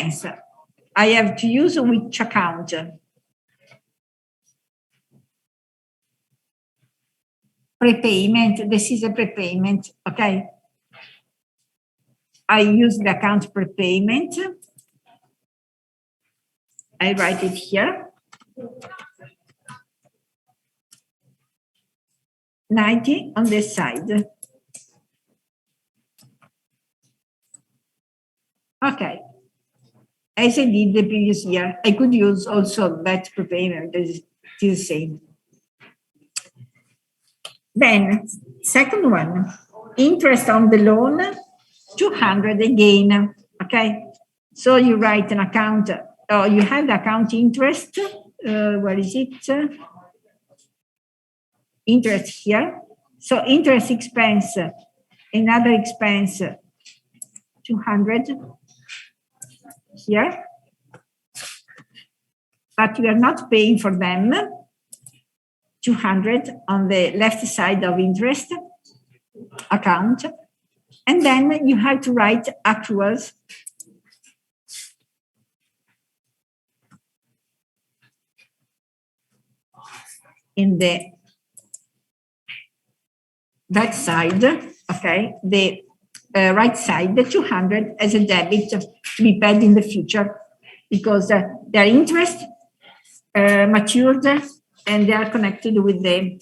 expense. I have to use which account? Prepayment. This is a prepayment. Okay. I use the account prepayment. I write it here. 90 on this side. Okay. As I did the previous year, I could use also that prepayment. It is the same. Then, second one, interest on the loan, 200 again. Okay. So you write an account, or you have the account interest. Where is it? Interest here. So interest expense, another expense, 200 here. But we are not paying for them. 200 on the left side of interest account. And then you have to write actuals. In the that side, okay, the right side, the 200 as a debit to be paid in the future because their interest matured and they are connected with the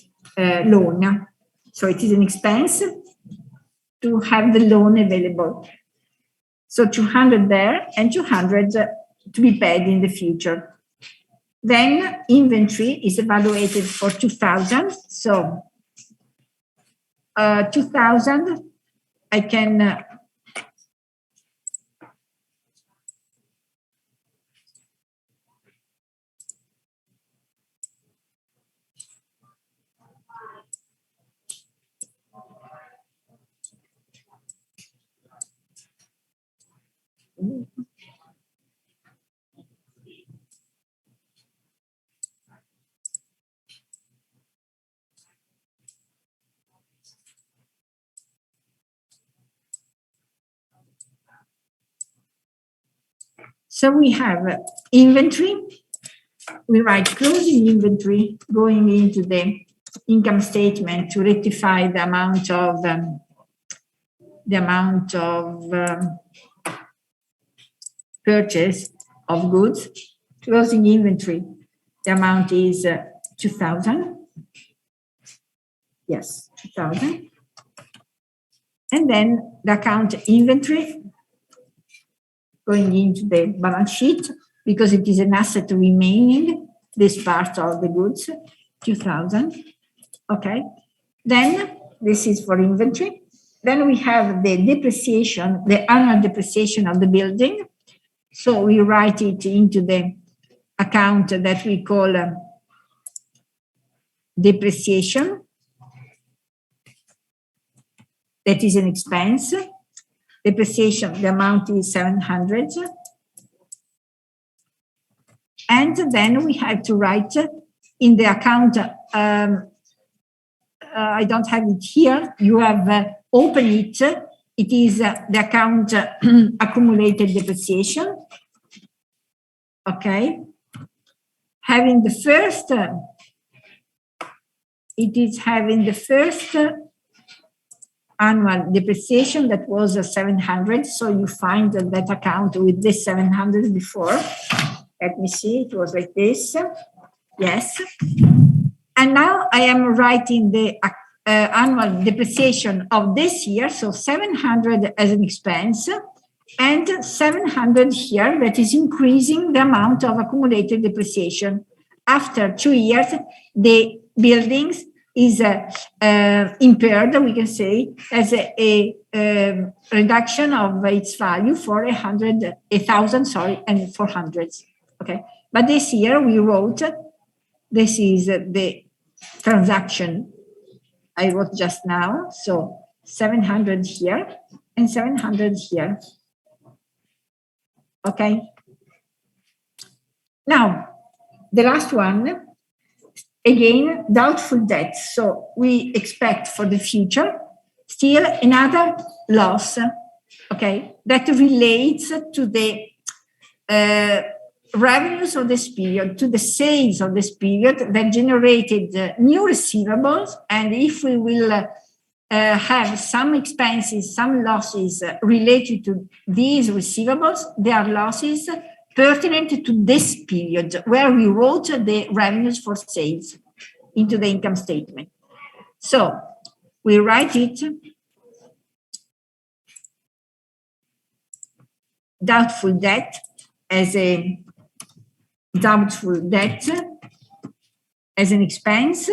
loan. So it is an expense to have the loan available. So 200 there and 200 to be paid in the future. Then inventory is evaluated for 2,000. So 2,000, I can so we have inventory. We write closing inventory going into the income statement to rectify the amount of purchase of goods. Closing inventory, the amount is 2,000. Yes, 2,000. And then the account inventory going into the balance sheet because it is an asset remaining, this part of the goods, 2,000. Okay. Then this is for inventory. Then we have the depreciation, the annual depreciation of the building. So we write it into the account that we call depreciation. That is an expense. Depreciation, the amount is 700. And then we have to write in the account, I don't have it here, you have open it. It is the account accumulated depreciation. Okay. Having the first, it is having the first annual depreciation that was 700. So you find that account with this 700 before. Let me see, it was like this. Yes. And now I am writing the annual depreciation of this year. So 700 as an expense and 700 here, that is increasing the amount of accumulated depreciation. After 2 years, the buildings is impaired, we can say, as a reduction of its value for 1,000, sorry, and 400. Okay, but this year we wrote, this is the transaction I wrote just now, so 700 here and 700 here. Okay. Now, the last one, again, doubtful debt. So we expect for the future still another loss, okay, that relates to the revenues of this period to the sales of this period that generated new receivables. And if we will have some expenses, some losses related to these receivables, they are losses pertinent to this period where we wrote the revenues for sales into the income statement. So we write it doubtful debt as a doubtful debt as an expense,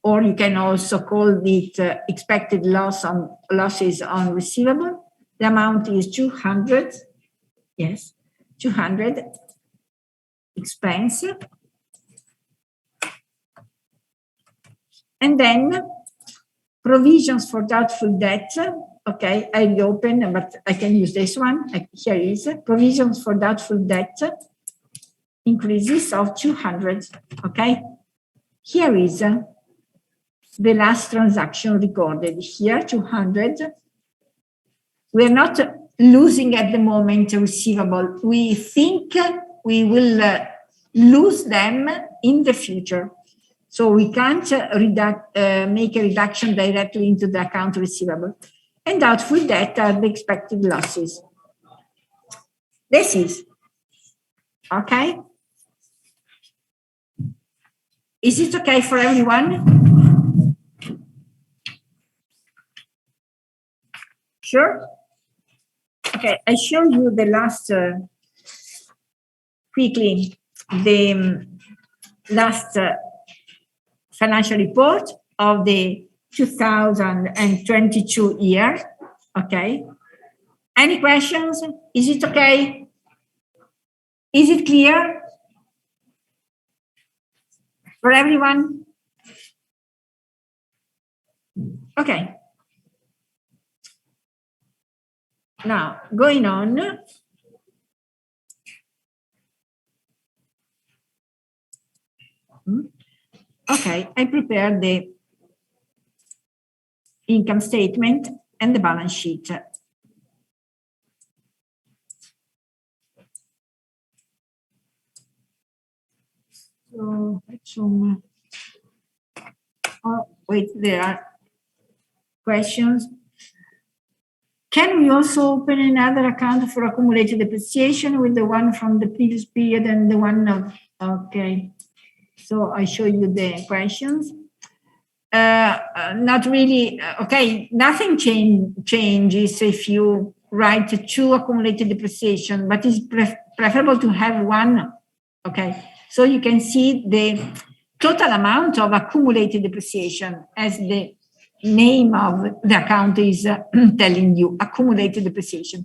or you can also call it expected losses on receivable. The amount is 200, yes, 200 expense. And then provisions for doubtful debt. Okay, I open, but I can use this one. Here is provisions for doubtful debt increases of 200. Okay, here is the last transaction recorded. Here, 200. We're not losing at the moment receivable. We think we will lose them in the future. So we can't make a reduction directly into the account receivable. And doubtful debt are the expected losses. This is, okay? Is it okay for everyone? Sure? Okay, I show you the last, quickly, the last financial report of the 2022 year. Okay. Any questions? Is it okay? Is it clear for everyone? Okay. Now, going on. Okay, I prepared the income statement and the balance sheet. So, oh, wait, there are questions. Can we also open another account for accumulated depreciation with the one from the previous period and the one of, okay. So I show you the questions. Not really, okay, nothing changes if you write two accumulated depreciation, but it's preferable to have one, okay? So you can see the total amount of accumulated depreciation as the name of the account is telling you, accumulated depreciation.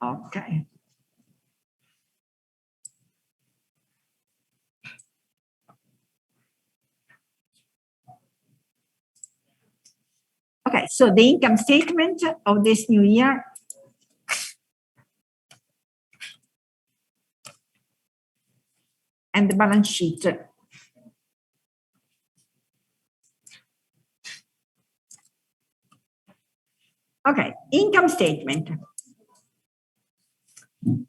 Okay. Okay, so the income statement of this new year. And the balance sheet. Okay, income statement.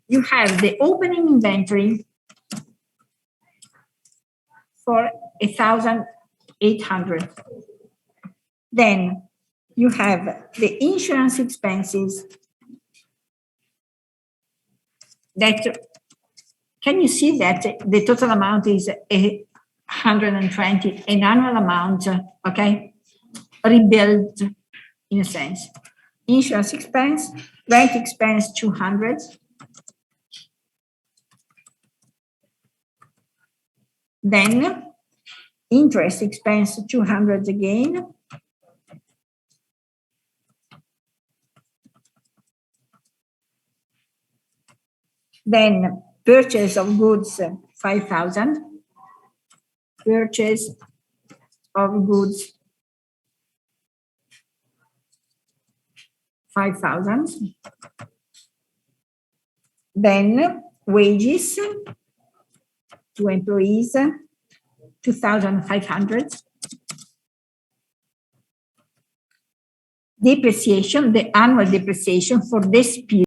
You have the opening inventory for 1,800. Then you have the insurance expenses that, can you see that the total amount is 120, an annual amount, okay, rebuilt in a sense. Insurance expense, rent expense 200. Then interest expense 200 again. Then purchase of goods 5,000. Purchase of goods 5,000. Then wages to employees 2,500. Depreciation, the annual depreciation for this period.